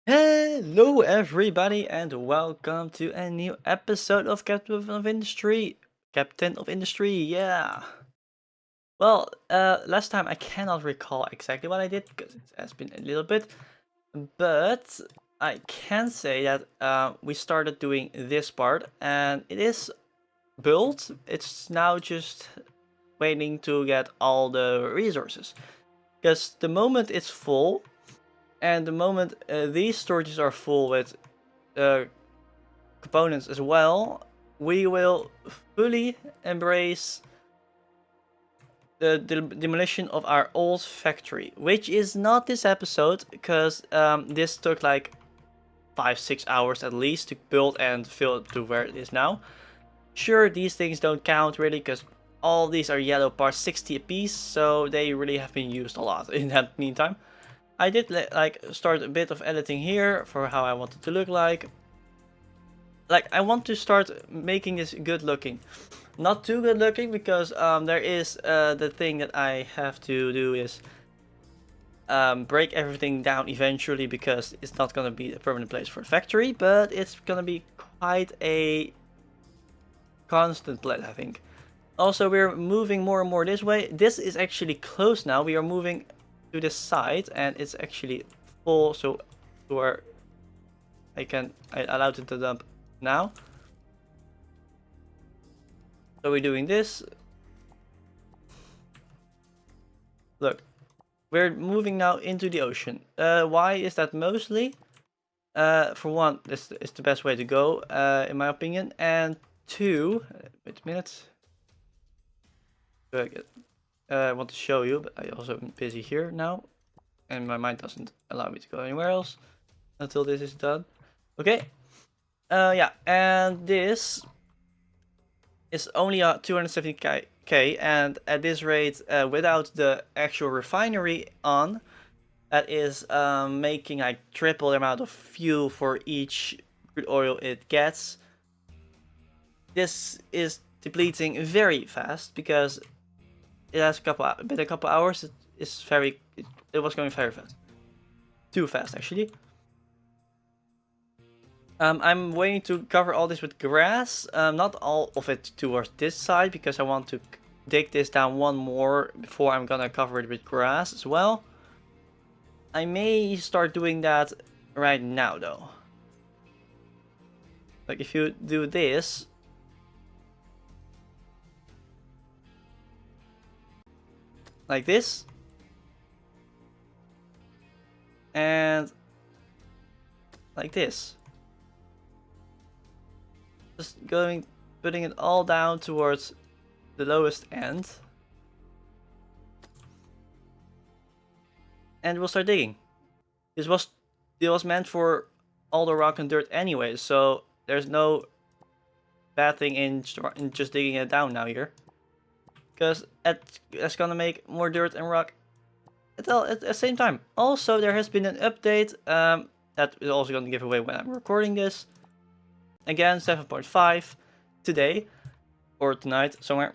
Hello, everybody, and welcome to a new episode of Captain of Industry. Captain of Industry, yeah. Well, last time I cannot recall exactly what I did because it has been a little bit, but I can say that we started doing this part and it is built. It's now just waiting to get all the resources because the moment it's full and the moment these storages are full with uh, components as well, we will fully embrace the demolition of our old factory, which is not this episode because this took like 5-6 hours at least to build and fill it to where it is now. Sure, these things don't count really because all these are yellow parts, 60 a piece, so they really have been used a lot in that meantime. I did like start a bit of editing here for how I want it to look like. Like, I want to start making this good looking. Not too good looking because there is the thing that I have to do is break everything down eventually because it's not gonna be a permanent place for the factory, but it's gonna be quite a constant place, I think. Also, we're moving more and more this way. This is actually closed now. We are moving to this side and it's actually full, so where I allowed it to dump now. So we're doing this. Look, we're moving now into the ocean. Why is that mostly? For one, this is the best way to go, in my opinion. And two, wait a minute. I want to show you, but I also am busy here now. And my mind doesn't allow me to go anywhere else until this is done. Okay. Yeah, and this is only 270k, and at this rate, without the actual refinery on, that is making like triple the amount of fuel for each crude oil it gets. This is depleting very fast because it has a couple hours. It was going very fast, too fast actually. I'm waiting to cover all this with grass, not all of it towards this side because I want to dig this down one more before I'm gonna cover it with grass as well. I may start doing that right now though. Like if you do this, like this, and like this. Just putting it all down towards the lowest end. And we'll start digging. This was meant for all the rock and dirt anyway, so there's no bad thing in just digging it down now here. Because that's gonna make more dirt and rock at the same time. Also, there has been an update that is also gonna give away when I'm recording this. Again, 7.5 today or tonight somewhere.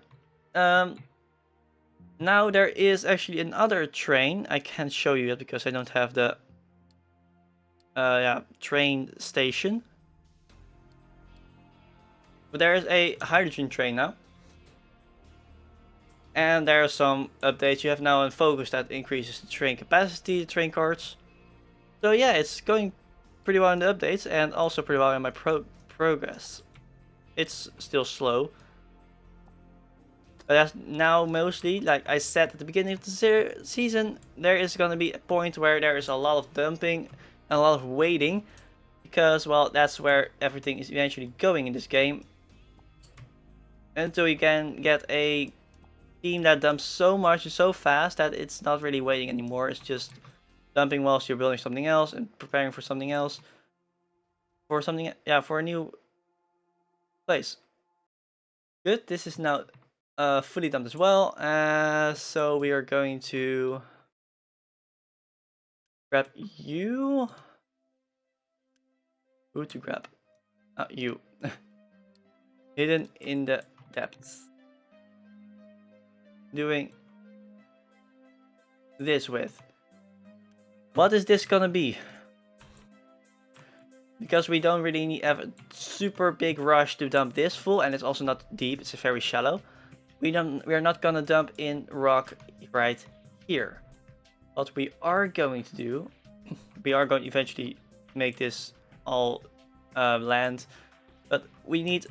Now there is actually another train. I can't show you yet because I don't have the train station. But there is a hydrogen train now. And there are some updates. You have now a focus that increases the train capacity, the train cards. So yeah, it's going pretty well in the updates and also pretty well in my progress. It's still slow. But that's now mostly, like I said at the beginning of the season, there is going to be a point where there is a lot of dumping and a lot of waiting. Because, well, that's where everything is eventually going in this game. Until you can get a team that dumps so much and so fast that it's not really waiting anymore. It's just dumping whilst you're building something else and preparing for something else. For something, yeah, for a new place. Good, this is now fully dumped as well. So we are going to grab you. Who to grab? You. Hidden in the depths. Doing this with. What is this gonna be? because we don't really have a super big rush to dump this full, and it's also not deep, it's very shallow. We are not gonna dump in rock right here. What we are going to do, we are going to eventually make this all land, but we need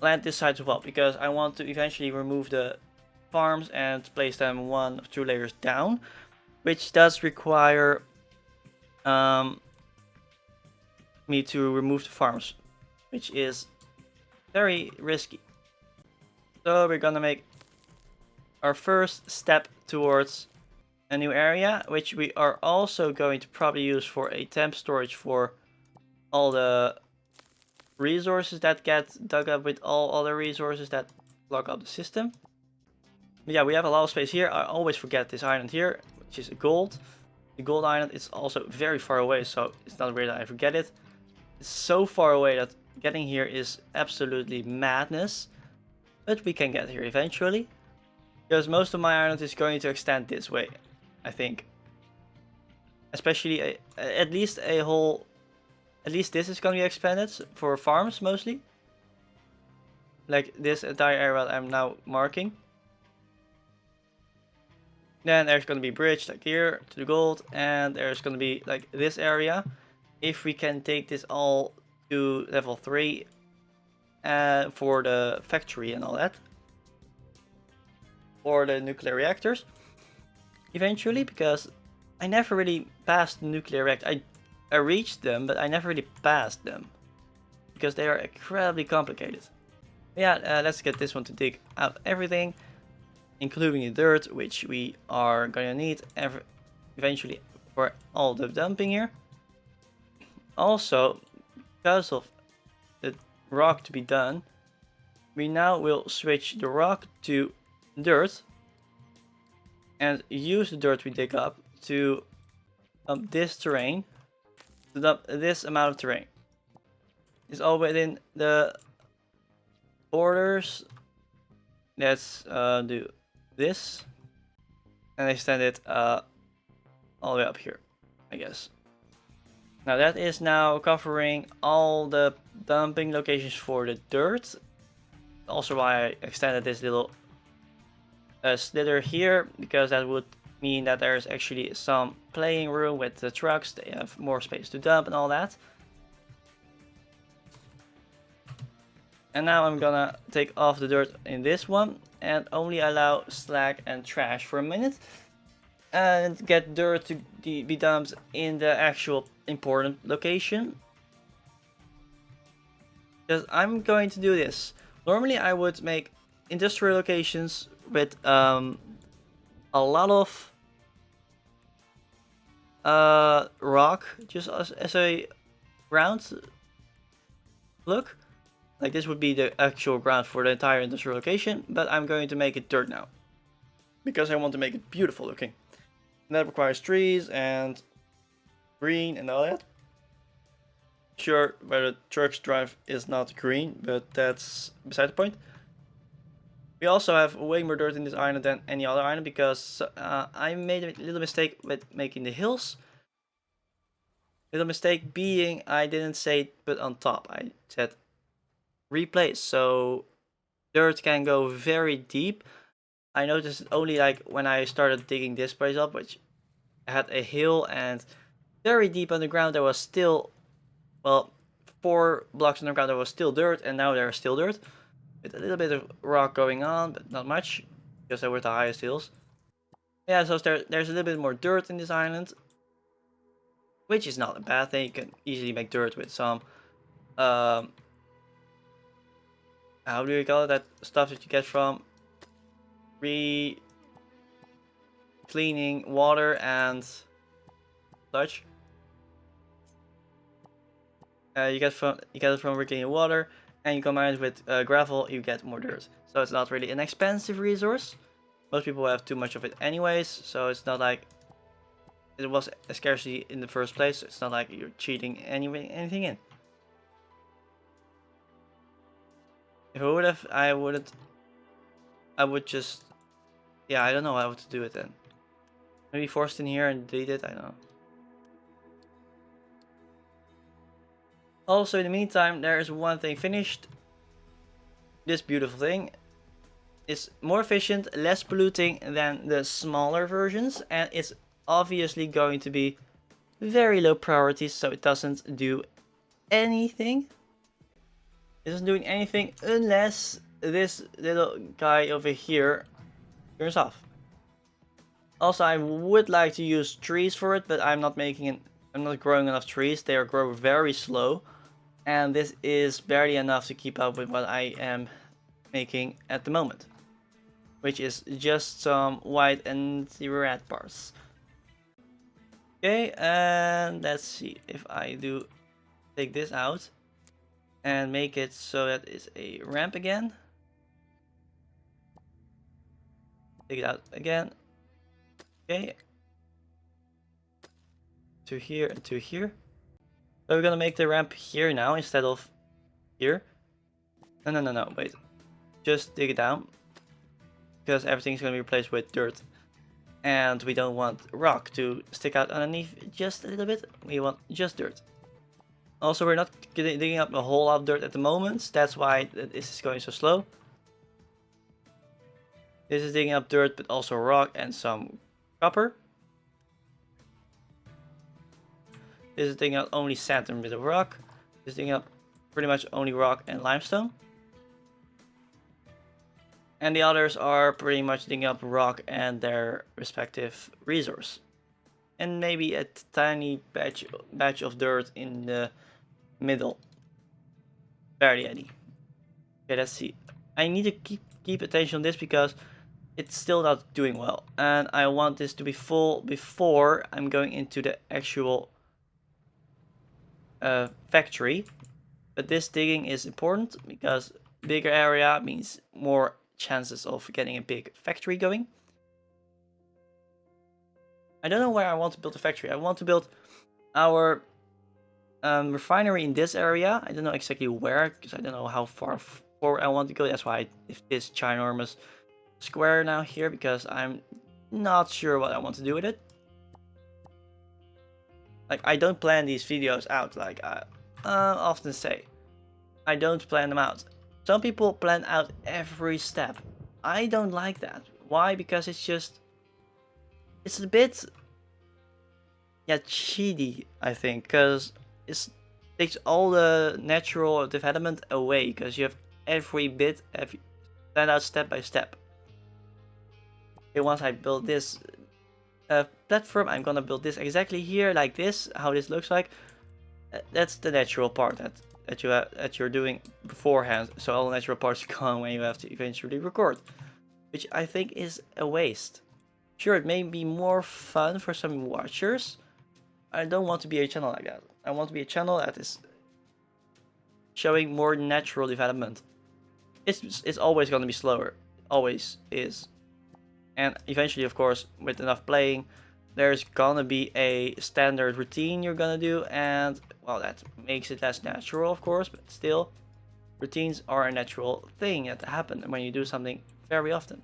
land this side as well, because I want to eventually remove the farms and place them 1 or 2 layers down, which does require me to remove the farms, which is very risky. So we're gonna make our first step towards a new area, which we are also going to probably use for a temp storage for all the resources that get dug up with all other resources that clog up the system. But yeah, we have a lot of space here. I always forget this island here, which is gold. The gold island is also very far away, so it's not weird that I forget it. It's so far away that getting here is absolutely madness. But we can get here eventually, because most of my island is going to extend this way, I think. Especially at least this is going to be expanded for farms mostly. Like this entire area I'm now marking. Then there's going to be a bridge like here to the gold, and there's going to be like this area. If we can take this all to level 3 for the factory and all that. Or the nuclear reactors. Eventually, because I never really passed the nuclear reactor. I reached them, but I never really passed them. Because they are incredibly complicated. But yeah, let's get this one to dig out everything. Including the dirt, which we are going to need eventually for all the dumping here. Also, because of the rock to be done, we now will switch the rock to dirt and use the dirt we dig up to dump this terrain, to dump this amount of terrain. It's all within the borders. Let's do this and extend it all the way up here, I guess. Now that is now covering all the dumping locations for the dirt. Also why I extended this little slither here, because that would mean that there's actually some playing room with the trucks. They have more space to dump and all that. And now I'm gonna take off the dirt in this one and only allow slag and trash for a minute, and get dirt to be dumped in the actual important location. Because I'm going to do this. Normally I would make industrial locations with a lot of rock just as a ground look. Like this would be the actual ground for the entire industrial location, but I'm going to make it dirt now. Because I want to make it beautiful looking. And that requires trees and green and all that. Sure, where the trucks drive is not green, but that's beside the point. We also have way more dirt in this island than any other island, because I made a little mistake with making the hills. Little mistake being I didn't say put on top, I said replace, so dirt can go very deep. I noticed only like when I started digging this place up, which had a hill, and very deep underground there was still, well, 4 blocks underground there was still dirt, and now there's still dirt. With a little bit of rock going on, but not much, because they were the highest hills. Yeah, so there's a little bit more dirt in this island, which is not a bad thing. You can easily make dirt with some how do you call it, that stuff that you get from cleaning water and such. You get it from recleaning water, and you combine it with gravel, you get more dirt. So it's not really an expensive resource. Most people have too much of it anyways, so it's not like it was a scarcity in the first place. So it's not like you're cheating anything in. If I would have, I would just, yeah, I don't know how to do it then. Maybe forced in here and delete it, I don't know. Also, in the meantime, there is one thing finished. This beautiful thing is more efficient, less polluting than the smaller versions, and it's obviously going to be very low priority, so it doesn't do anything. It isn't doing anything unless this little guy over here turns off. Also, I would like to use trees for it, but I'm not growing enough trees. They are growing very slow, and this is barely enough to keep up with what I am making at the moment, which is just some white and red bars. Okay, and let's see if I do take this out and make it so that it's a ramp again. Take it out again. Okay. To here and to here. So we're gonna make the ramp here now instead of here. No, wait. Just dig it down. Because everything's gonna be replaced with dirt. And we don't want rock to stick out underneath just a little bit. We want just dirt. Also, we're not digging up a whole lot of dirt at the moment. That's why this is going so slow. This is digging up dirt, but also rock and some copper. This is digging up only sand and a bit of rock. This is digging up pretty much only rock and limestone. And the others are pretty much digging up rock and their respective resource. And maybe a tiny batch of dirt in the middle. Barely any. Okay, let's see. I need to keep attention on this because it's still not doing well. And I want this to be full before I'm going into the actual factory. But this digging is important because bigger area means more chances of getting a big factory going. I don't know where I want to build a factory. I want to build our refinery in this area. I don't know exactly where because I don't know how far forward I want to go. That's why if this ginormous square now here because I'm not sure what I want to do with it. Like, I don't plan these videos out like I often say. I don't plan them out. Some people plan out every step. I don't like that. Why? Because it's a bit, yeah, cheaty, I think, because it takes all the natural development away, because you have every bit, planned out step by step. Okay, once I build this platform, I'm gonna build this exactly here, like this, how this looks like. That's the natural part that you're doing beforehand, so all the natural parts are gone when you have to eventually record, which I think is a waste. Sure, it may be more fun for some watchers. I don't want to be a channel like that. I want to be a channel that is showing more natural development. It's always going to be slower, always is, and eventually, of course, with enough playing, there's gonna be a standard routine you're gonna do, and well, that makes it less natural, of course, but still, routines are a natural thing that happen when you do something very often.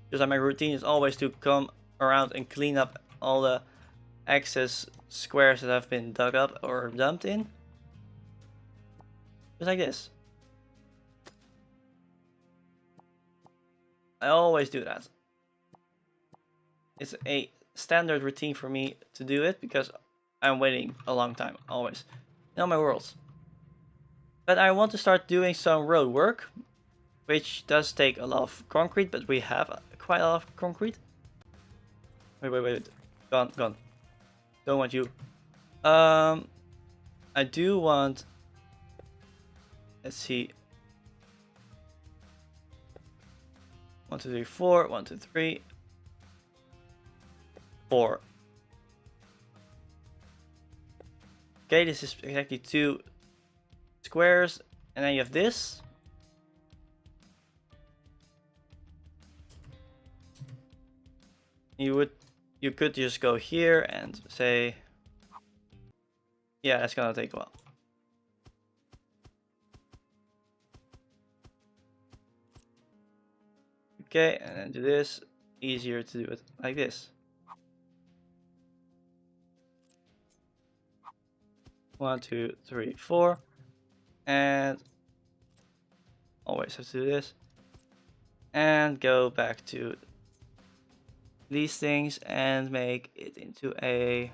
Because my routine is always to come around and clean up all the excess squares that have been dug up or dumped in. Just like this. I always do that. It's a standard routine for me to do it because I'm waiting a long time, always. In all my worlds. But I want to start doing some road work, which does take a lot of concrete, but we have quite a lot of concrete. Wait. Gone. Don't want you. I do want... Let's see. 1, 2, 3, 4. 1, 2, 3. 4. Okay, this is exactly 2 squares, and then you have this. You could just go here and say, yeah, that's gonna take a while. Okay, and then do this. Easier to do it like this. 1, 2, 3, 4. And always have to do this. And go back to these things and make it into a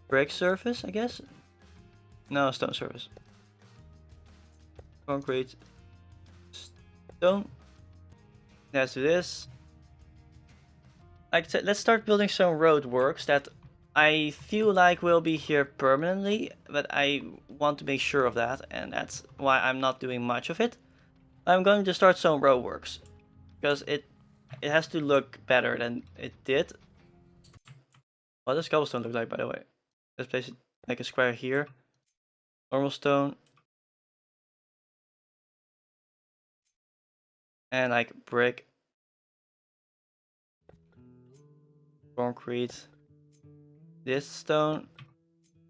brick surface, I guess. No, stone surface. Concrete, stone. Let's do this. Like I said, let's start building some roadworks that I feel like will be here permanently, but I want to make sure of that, and that's why I'm not doing much of it. I'm going to start some roadworks because it has to look better than it did. What does cobblestone look like, by the way? Let's place it like a square here. Normal stone. And like brick. Concrete. This stone.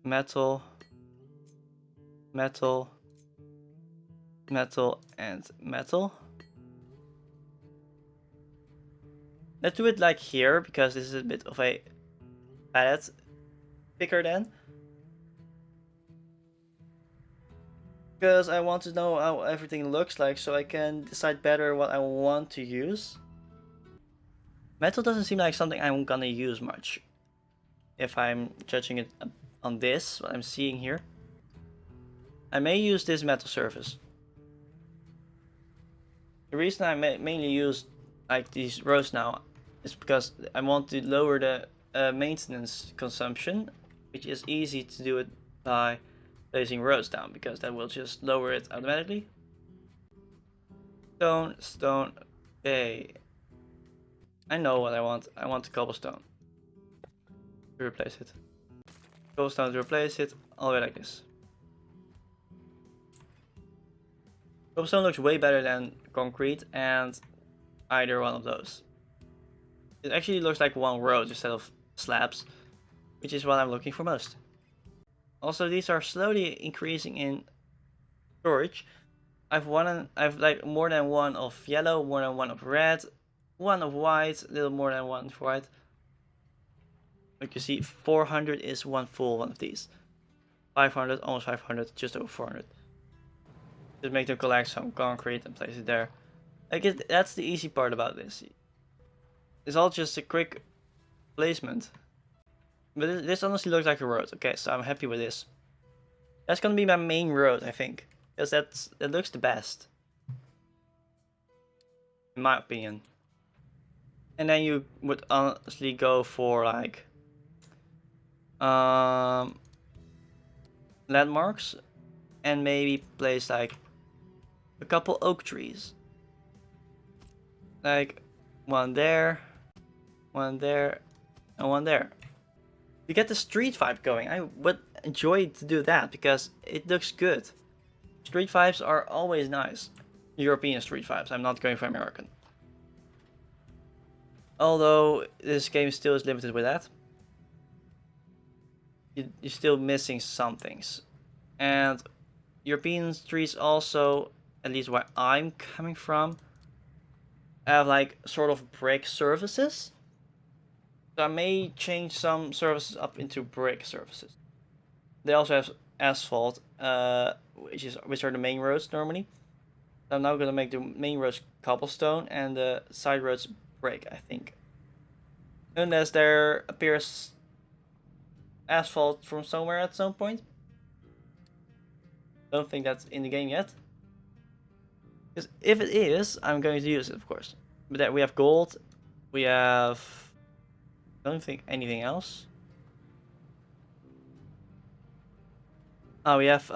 Metal. Metal. Metal and metal. Let's do it like here, because this is a bit of a palette picker then. Because I want to know how everything looks like so I can decide better what I want to use. Metal doesn't seem like something I'm gonna use much. If I'm judging it on this, what I'm seeing here. I may use this metal surface. The reason I mainly use like these rows now is because I want to lower the maintenance consumption, which is easy to do it by placing rows down, because that will just lower it automatically. Stone, stone, okay. I know what I want. I want the cobblestone to replace it. Cobblestone to replace it, all the way like this. Cobblestone looks way better than concrete and either one of those. It actually looks like one road instead of slabs, which is what I'm looking for most. Also, these are slowly increasing in storage. I've like more than one of yellow, more than one of red, one of white, a little more than one of white. Like you see, 400 is one full one of these. 500, almost 500, just over 400. Just make them collect some concrete and place it there. Like that's the easy part about this. It's all just a quick placement. But this honestly looks like a road. Okay, so I'm happy with this. That's gonna be my main road, I think. Because that looks the best. In my opinion. And then you would honestly go for like landmarks and maybe place like a couple oak trees. Like one there, and one there. You get the street vibe going. I would enjoy to do that because it looks good. Street vibes are always nice. European street vibes. I'm not going for American. Although this game still is limited with that. You're still missing some things. And European streets also, at least where I'm coming from, have like sort of brick surfaces. So I may change some surfaces up into brick surfaces. They also have asphalt, which are the main roads normally. So I'm now gonna make the main roads cobblestone and the side roads brick, I think. Unless there appears asphalt from somewhere at some point. Don't think that's in the game yet. Because if it is, I'm going to use it, of course. But that we have gold, we have, I don't think anything else. Oh, we have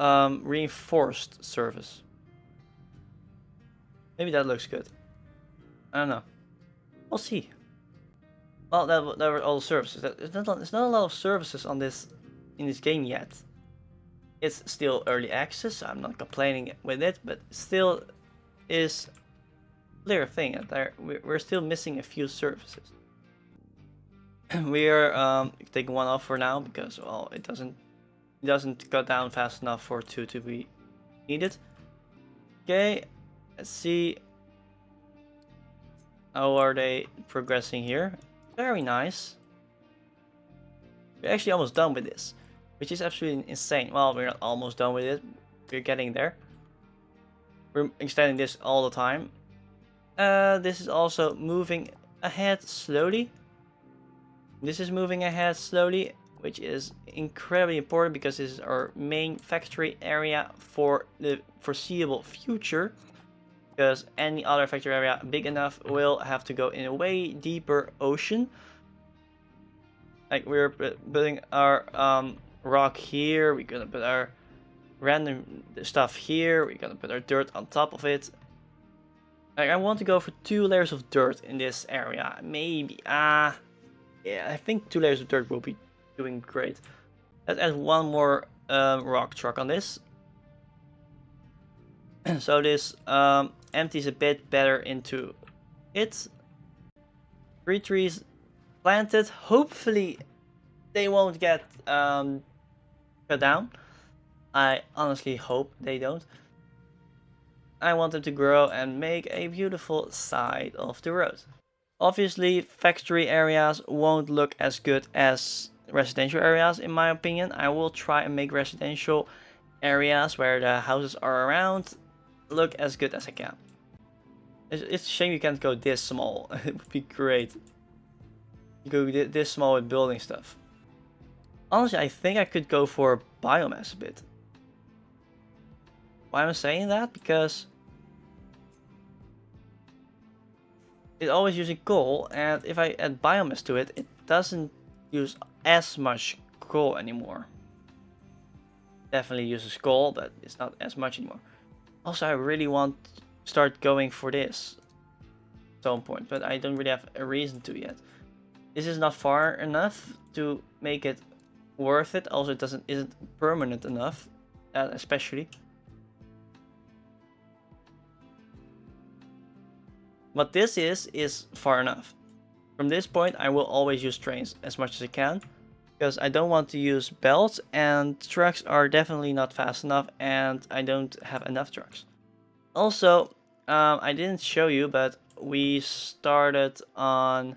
reinforced surface. Maybe that looks good. I don't know. We'll see. Well, that were all the services. There's not a lot of services on this in this game yet. It's still early access, so I'm not complaining with it, but still is a clear thing that we're still missing a few services. We are taking one off for now because, well, it doesn't go down fast enough for two to be needed. Okay, let's see. How are they progressing here? Very nice. We're actually almost done with this. which is absolutely insane. Well, we're not almost done with it. We're getting there. We're extending this all the time. This is also moving ahead slowly. This is moving ahead slowly, which is incredibly important because this is our main factory area for the foreseeable future. Because any other factory area big enough will have to go in a way deeper ocean. Like we're putting our rock here, we're gonna put our random stuff here, we're gonna put our dirt on top of it. Like I want to go for 2 layers of dirt in this area, maybe. Yeah, I think 2 layers of dirt will be doing great. Let's add 1 more rock truck on this. So this empties a bit better into it. 3 trees planted. Hopefully they won't get cut down. I honestly hope they don't. I want them to grow and make a beautiful side of the road. Obviously, factory areas won't look as good as residential areas in my opinion. I will try and make residential areas where the houses are around look as good as I can. It's a shame you can't go this small. It would be great. You go this small with building stuff. Honestly, I think I could go for biomass a bit. Why am I saying that? Because it's always using coal, and if I add biomass to it, it doesn't use as much coal anymore. Definitely uses coal, but it's not as much anymore. Also, I really want to start going for this at some point, but I don't really have a reason to yet. This is not far enough to make it worth it. Also, it isn't permanent enough, especially. What this is far enough. From this point, I will always use trains as much as I can, because I don't want to use belts, and trucks are definitely not fast enough, and I don't have enough trucks. Also, I didn't show you, but we started on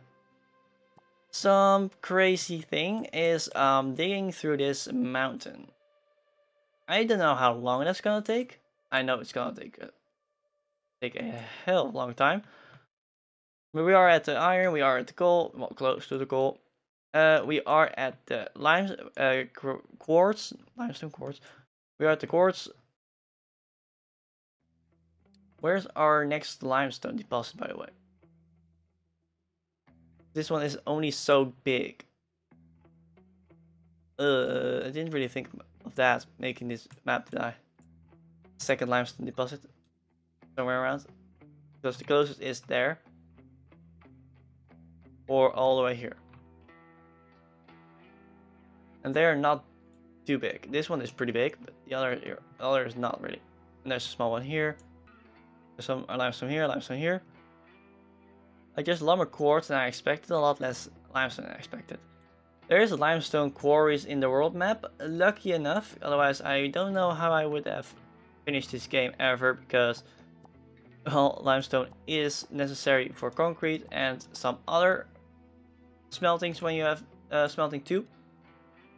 some crazy thing is digging through this mountain. I don't know how long that's gonna take. I know it's gonna take a hell of a long time. But we are at the iron, we are at the coal, well, close to the coal. We are at the quartz, limestone quartz. We are at the quartz. Where's our next limestone deposit, by the way? This one is only so big. I didn't really think of that, making this map, did I? Second limestone deposit. Somewhere around. Because the closest is there. Or all the way here. And they're not too big. This one is pretty big, but the other is not really. And there's a small one here. There's some limestone here, limestone here. Like there's a lot more quartz than I expected, a lot less limestone than I expected. There is limestone quarries in the world map, lucky enough, otherwise I don't know how I would have finished this game ever, because well, limestone is necessary for concrete and some other smeltings when you have smelting 2.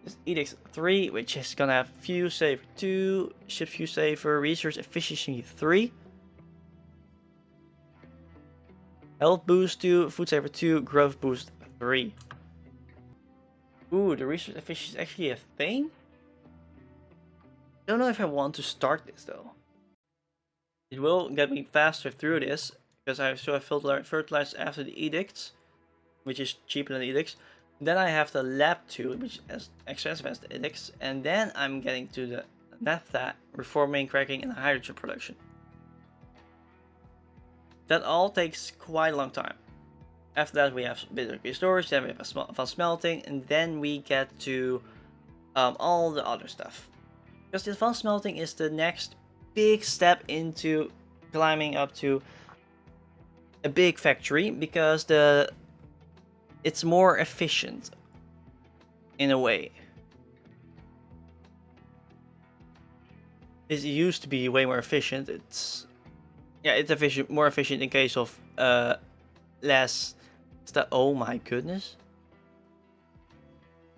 This Edict 3, which is gonna have Fuse Saver 2, Ship Fuse Saver, Research Efficiency 3, Health Boost 2, Food Saver 2, Growth Boost 3. Ooh, the research efficiency is actually a thing? Don't know if I want to start this though. It will get me faster through this, because I still have fertilized after the edicts, which is cheaper than the edicts. Then I have the lab 2, which is as expensive as the edicts, and then I'm getting to the naphtha, reforming, cracking, and hydrogen production. That all takes quite a long time. After that we have a bit of storage, then we have advanced smelting, and then we get to all the other stuff. Because the advanced smelting is the next big step into climbing up to a big factory, because it's more efficient in a way. It used to be way more efficient. It's more efficient in case of less stuff. Oh my goodness.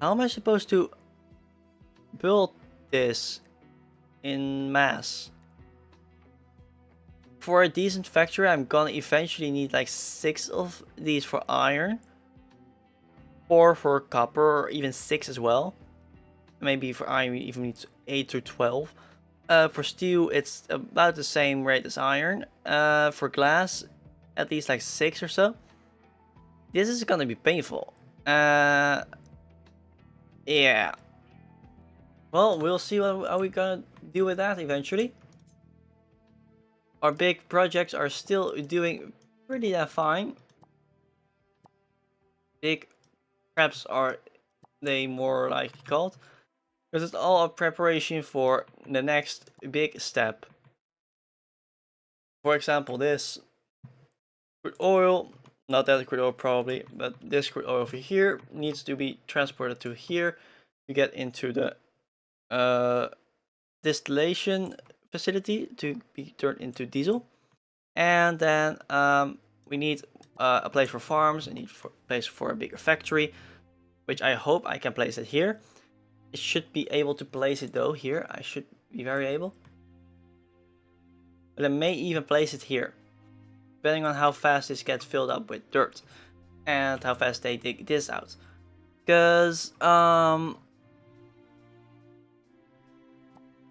How am I supposed to build this in mass. For a decent factory, I'm gonna eventually need like 6 of these for iron, 4 for copper, or even 6 as well. Maybe for iron we even need 8 to 12. For steel, it's about the same rate as iron. For glass, at least like 6 or so. This is gonna be painful. Yeah. Well, we'll see what are we gonna do with that eventually. Our big projects are still doing pretty fine. Big preps are they more like called, because it's all a preparation for the next big step. For example, this crude oil, not that crude oil probably, but this crude oil over here needs to be transported to here to get into the distillation facility to be turned into diesel. And then we need a place for farms, I need a place for a bigger factory, which I hope I can place it here. It should be able to place it though here, I should be very able. But I may even place it here, depending on how fast this gets filled up with dirt and how fast they dig this out. Because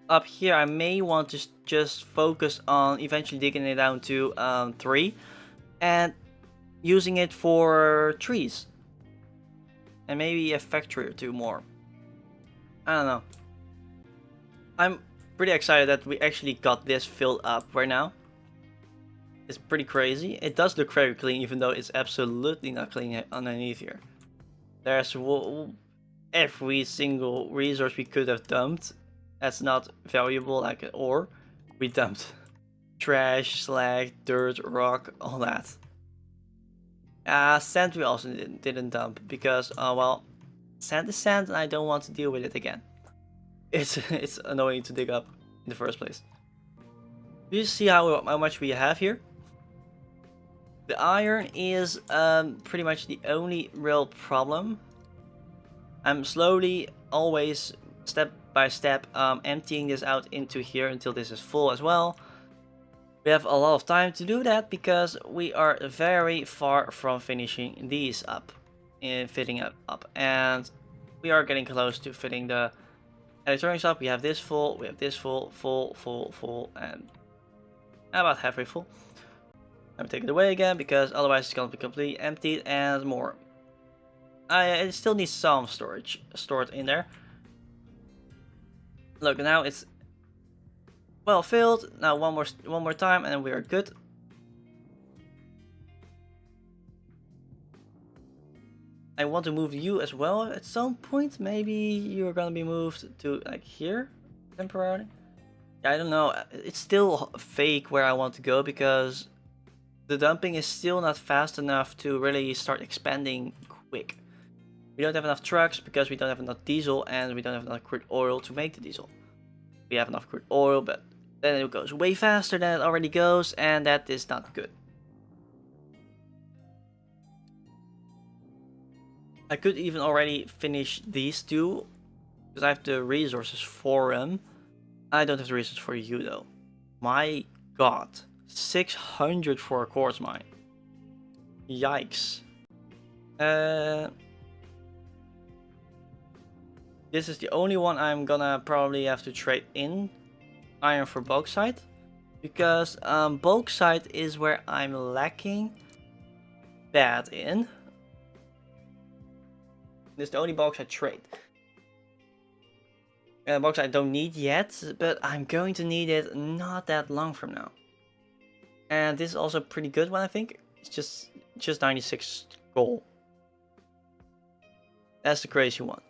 up here I may want to just focus on eventually digging it down to 3 and using it for trees and maybe a factory or 2 more. I don't know. I'm pretty excited that we actually got this filled up right now. It's pretty crazy. It does look very clean, even though it's absolutely not clean underneath here. There's every single resource we could have dumped that's not valuable, like an ore, we dumped. Trash, slag, dirt, rock, all that. Sand we also didn't dump because, well, sand is sand and I don't want to deal with it again. It's annoying to dig up in the first place. You see how much we have here? The iron is pretty much the only real problem. I'm slowly, always, step by step, emptying this out into here until this is full as well. We have a lot of time to do that because we are very far from finishing these up and fitting it up, and we are getting close to fitting the electronics up. We have this full, we have this full, full, and about halfway full. I'm take it away again because otherwise it's gonna be completely emptied and more. I still need some storage stored in there. Look, now it's well filled. Now one more time and then we are good. I want to move you as well at some point. Maybe you're gonna be moved to like here temporarily. I don't know. It's still fake where I want to go because the dumping is still not fast enough to really start expanding quick. We don't have enough trucks because we don't have enough diesel and we don't have enough crude oil to make the diesel. We have enough crude oil, but then it goes way faster than it already goes, and that is not good. I could even already finish these 2 because I have the resources for them. I don't have the resources for you though. My god, 600 for a quartz mine. Yikes. This is the only one I'm gonna probably have to trade in iron for bauxite, because bauxite is where I'm lacking bad in. This is the only bauxite trade. Bauxite I don't need yet, but I'm going to need it not that long from now. And this is also a pretty good one, I think. It's just 96 gold. That's the crazy one.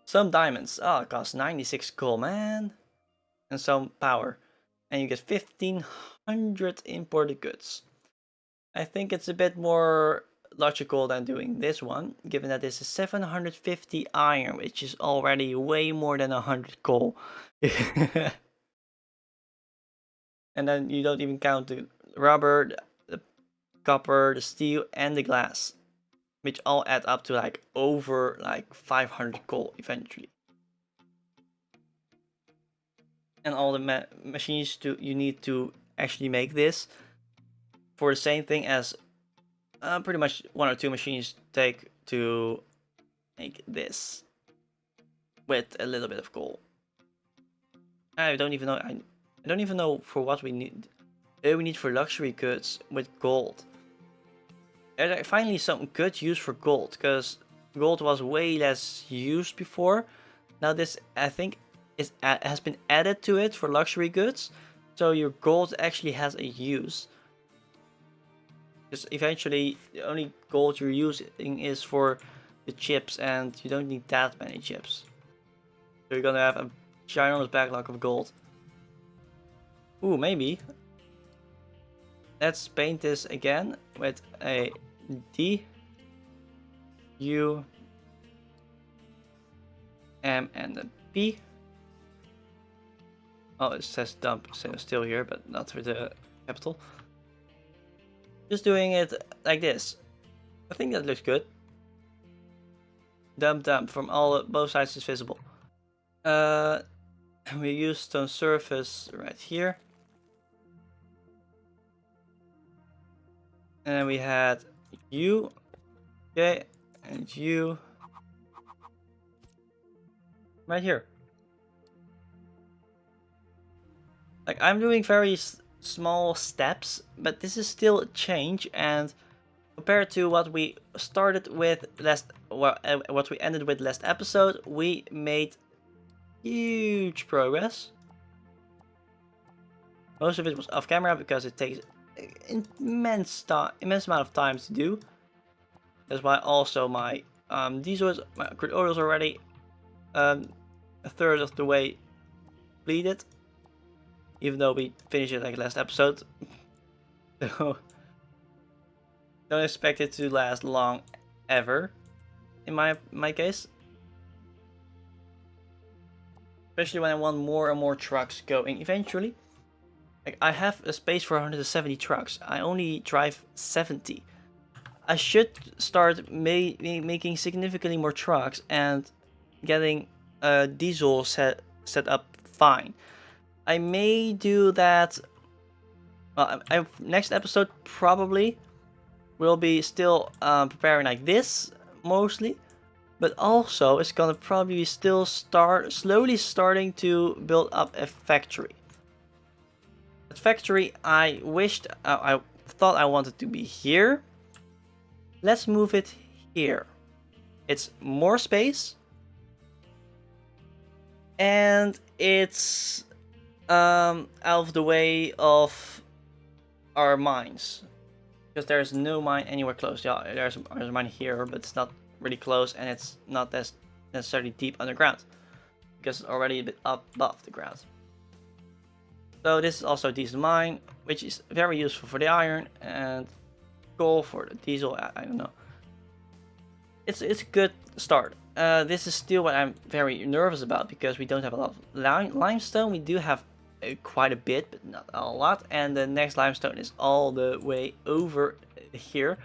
Some diamonds. Oh, it costs 96 gold, man. And some power. And you get 1500 imported goods. I think it's a bit more logical than doing this one, given that this is 750 iron, which is already way more than 100 coal. And then you don't even count the rubber, the copper, the steel, and the glass, which all add up to like over like 500 coal eventually. and all the machines you need to actually make this for the same thing as pretty much 1 or 2 machines take to make this with a little bit of gold. I don't even know. I don't even know for what we need. We need for luxury goods with gold. There's finally some good use for gold, because gold was way less used before. Now this, I think, has been added to it for luxury goods, so your gold actually has a use. Because eventually, the only gold you're using is for the chips, and you don't need that many chips. So you're gonna have a ginormous backlog of gold. Ooh, maybe. Let's paint this again with a D, U, M, and a P. Oh, it says dump still here, but not for the capital. Just doing it like this. I think that looks good. Dump from both sides is visible. We use stone surface right here. And then we had U, okay, and U right here. Like, I'm doing very small steps, but this is still a change, and compared to what we started with what we ended with last episode, we made huge progress. Most of it was off camera because it takes immense amount of time to do. That's why also my my crude oil is already a third of the way completed, even though we finished it like last episode. So don't expect it to last long ever, in my case. Especially when I want more and more trucks going eventually. Like, I have a space for 170 trucks. I only drive 70. I should start making significantly more trucks and getting diesel set up fine. I may do that. Well, next episode probably will be still preparing like this mostly, but also it's gonna probably still slowly starting to build up a factory. That factory, I thought I wanted to be here. Let's move it here. It's more space, and it's out of the way of our mines, because there's no mine anywhere close. Yeah, there's a mine here, but it's not really close, and it's not necessarily deep underground, because it's already a bit up above the ground. So this is also a decent mine, which is very useful for the iron, and coal for the diesel. I don't know. It's a good start. This is still what I'm very nervous about, because we don't have a lot of limestone. We do have quite a bit, but not a lot. And the next limestone is all the way over here,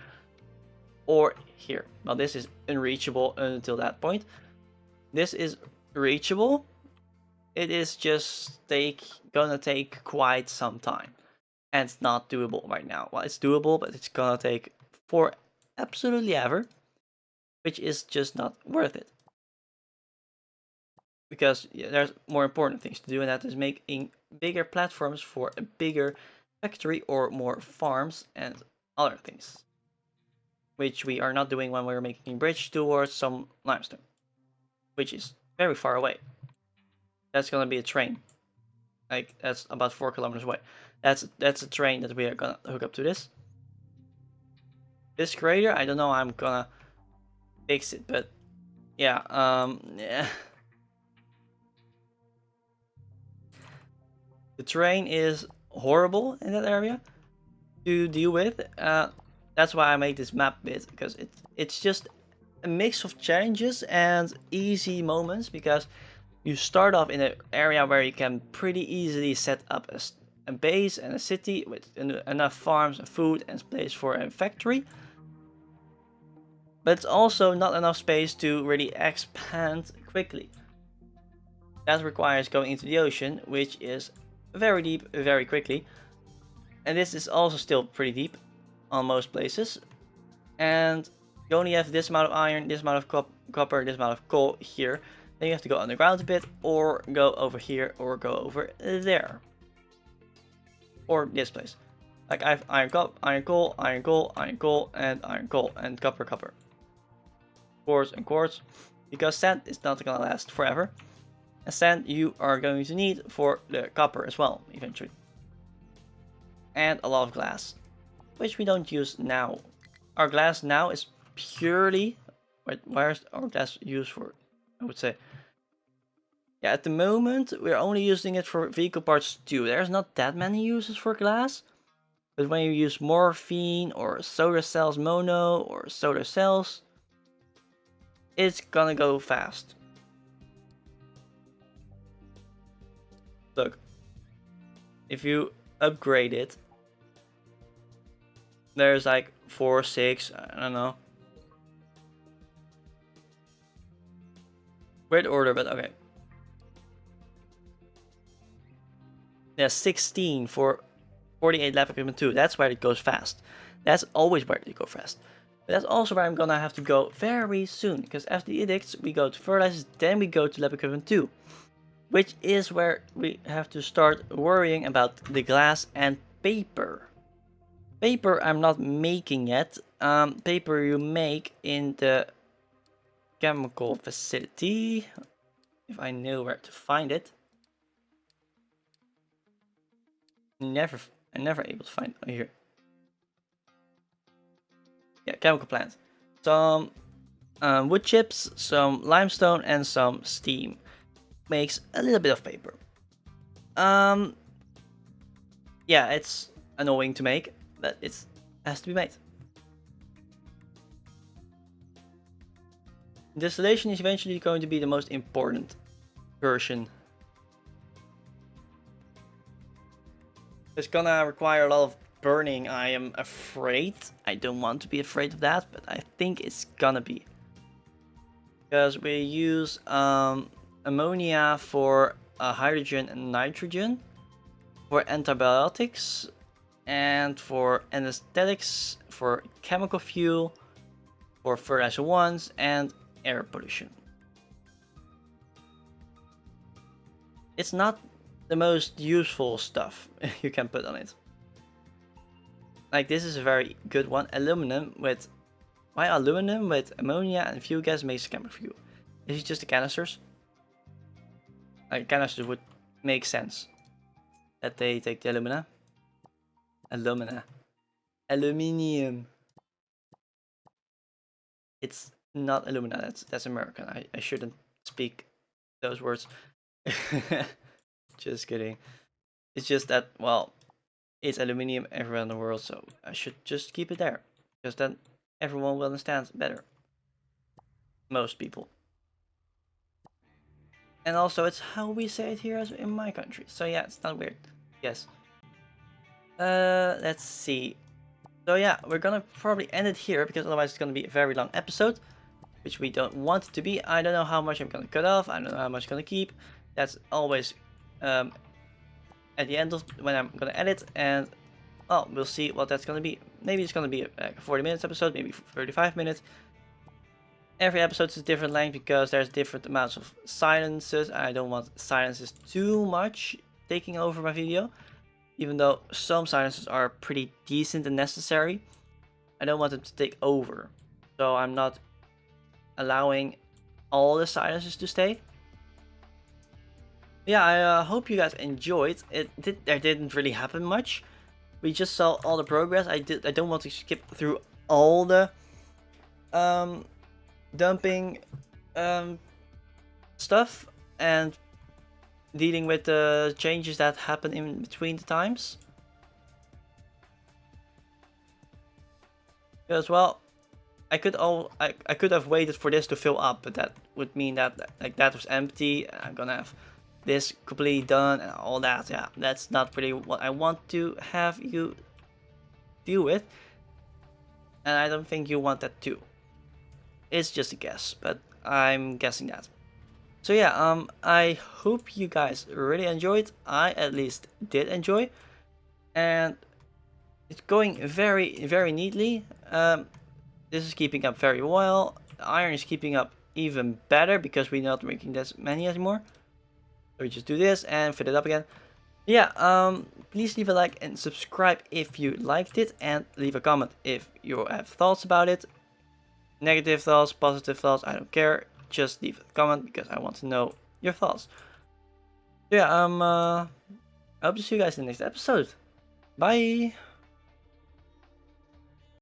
or here. Well, this is unreachable until that point. This is reachable. It is just gonna take quite some time, and it's not doable right now. Well, it's doable, but it's gonna take for absolutely ever, which is just not worth it, because there's more important things to do, and that is making bigger platforms for a bigger factory or more farms and other things, which we are not doing when we're making a bridge towards some limestone, which is very far away. That's gonna be a train. Like, that's about 4 kilometers away. That's a train that we are gonna hook up to this. This crater, I don't know how I'm gonna fix it, but yeah, yeah. The terrain is horrible in that area to deal with. That's why I made this map bit, because it's just a mix of challenges and easy moments, because you start off in an area where you can pretty easily set up a base and a city with enough farms and food and space for a factory. But it's also not enough space to really expand quickly. That requires going into the ocean, which is very deep, very quickly. And this is also still pretty deep on most places. And you only have this amount of iron, this amount of copper, this amount of coal here. Then you have to go underground a bit, or go over here, or go over there. Or this place. Like I have iron, iron coal, iron coal, iron coal, and iron coal, and copper, copper. Quartz and quartz. Because sand is not gonna last forever. And sand you are going to need for the copper as well, eventually. And a lot of glass, which we don't use now. Our glass now is purely... Wait, where's our glass used for? I would say. Yeah, at the moment we're only using it for vehicle parts too. There's not that many uses for glass. But when you use morphine or solar cells mono or solar cells, it's gonna go fast. Look, if you upgrade it, there's like 4, 6, I don't know. Weird order, but okay. There's 16 for 48 lab equipment 2. That's where it goes fast. That's always where it goes fast. But that's also where I'm gonna have to go very soon. Because after the edicts, we go to fertilizers, then we go to lab equipment 2. Which is where we have to start worrying about the glass and paper. Paper I'm not making yet. Paper you make in the chemical facility. If I knew where to find it. I'm never able to find it. Here. Yeah, chemical plant. Some wood chips, some limestone, and some steam. Makes a little bit of paper. Yeah, it's annoying to make, but it has to be made. Distillation is eventually going to be the most important version. It's gonna require a lot of burning, I am afraid. I don't want to be afraid of that, but I think it's gonna be. Because we use ammonia for hydrogen and nitrogen, for antibiotics, and for anesthetics, for chemical fuel, for fertilizer 1s, and air pollution. It's not the most useful stuff you can put on it. Like this is a very good one. Aluminum with... Why aluminum with ammonia and fuel gas makes chemical fuel? This is just the canisters. Like canisters would make sense. That they take the alumina. Aluminium. It's not alumina, that's American. I shouldn't speak those words. Just kidding. It's just that, well, it's aluminium everywhere in the world, so I should just keep it there. Because then everyone will understand better. Most people. And also it's how we say it here as in my country. So yeah, it's not weird. Yes. Let's see. So yeah, we're gonna probably end it here because otherwise it's gonna be a very long episode. Which we don't want it to be. I don't know how much I'm gonna cut off. I don't know how much I'm gonna keep. That's always at the end of when I'm gonna edit, and well, we'll see what that's gonna be. Maybe it's gonna be a 40 minutes episode, maybe 35 minutes. Every episode is a different length because there's different amounts of silences. I don't want silences too much taking over my video. Even though some silences are pretty decent and necessary, I don't want them to take over. So I'm not allowing all the silences to stay. Yeah, I hope you guys enjoyed. There didn't really happen much. We just saw all the progress. I don't want to skip through all the dumping stuff and dealing with the changes that happen in between the times. Because well, I could have waited for this to fill up, but that would mean that like that was empty. I'm gonna have this completely done and all that. Yeah, that's not really what I want to have you deal with, and I don't think you want that too. It's just a guess, but I'm guessing that. So yeah, I hope you guys really enjoyed. I at least did enjoy, and it's going very neatly. This is keeping up very well. The iron is keeping up even better because we're not making this many anymore. So we just do this and fill it up again. Yeah, please leave a like and subscribe if you liked it, and leave a comment if you have thoughts about it. Negative thoughts, positive thoughts, I don't care. Just leave a comment because I want to know your thoughts. So yeah, I hope to see you guys in the next episode. Bye!